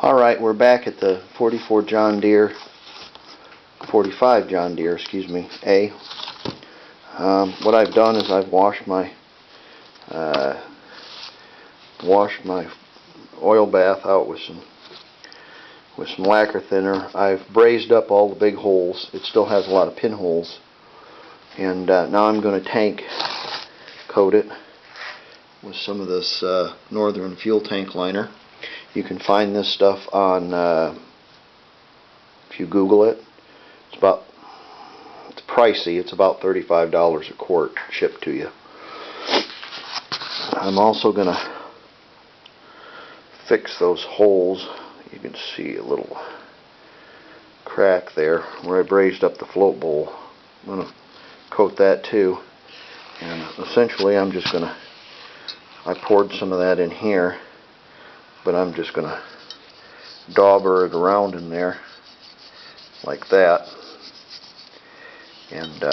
Alright, we're back at the 45 John Deere, excuse me, A. What I've done is I've washed my oil bath out with some lacquer thinner. I've brazed up all the big holes. It still has a lot of pinholes, and now I'm going to tank coat it with some of this Northern fuel tank liner. You can find this stuff on, if you Google it, it's pricey. It's about $35 a quart shipped to you. I'm also going to fix those holes. You can see a little crack there where I brazed up the float bowl. I'm going to coat that too. And essentially I poured some of that in here, but I'm just going to dauber it around in there like that. And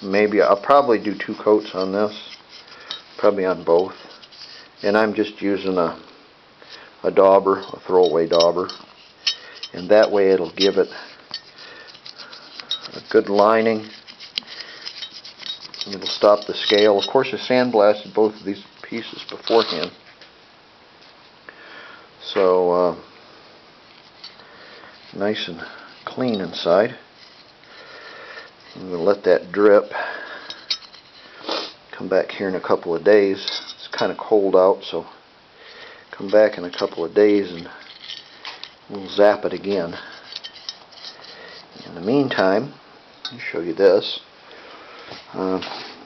maybe I'll probably do 2 coats on this, probably on both. And I'm just using a dauber, a throwaway dauber, and that way it'll give it a good lining. It'll stop the scale. Of course, I sandblasted both of these pieces beforehand, so nice and clean inside. I'm going to let that drip. Come back here in a couple of days. It's kind of cold out, so come back in a couple of days and we'll zap it again. In the meantime, let me show you this.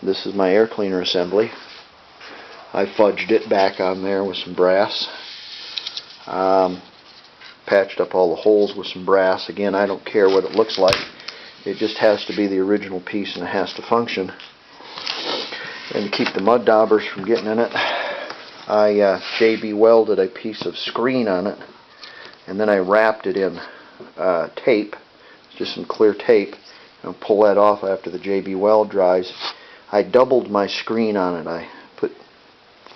This is my air cleaner assembly. I fudged it back on there with some brass. Patched up all the holes with some brass. Again, I don't care what it looks like. It just has to be the original piece and it has to function. And to keep the mud daubers from getting in it, I JB welded a piece of screen on it, and then I wrapped it in tape, just some clear tape. I'll pull that off after the JB weld dries. I doubled my screen on it. I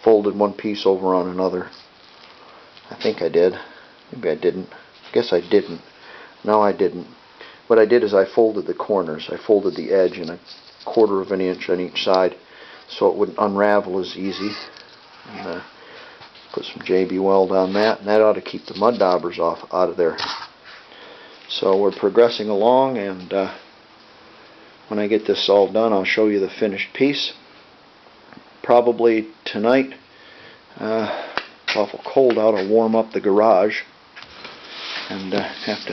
folded one piece over on another. I think I did. Maybe I didn't. I guess I didn't. No, I didn't. What I did is I folded the corners. I folded the edge in 1/4 of an inch on each side so it wouldn't unravel as easy. And put some JB weld on that, and that ought to keep the mud daubers out of there. So we're progressing along, and when I get this all done, I'll show you the finished piece. Probably tonight. It's awful cold out. I'll warm up the garage, and have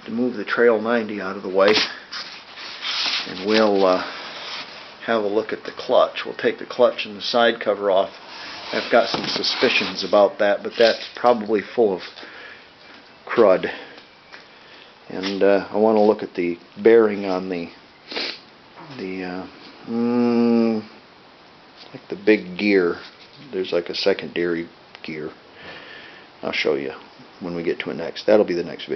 to move the Trail 90 out of the way, and we'll have a look at the clutch. We'll take the clutch and the side cover off. I've got some suspicions about that, but that's probably full of crud. And I want to look at the bearing on like the big gear. There's like a secondary gear. I'll show you when we get to it next. That'll be the next video.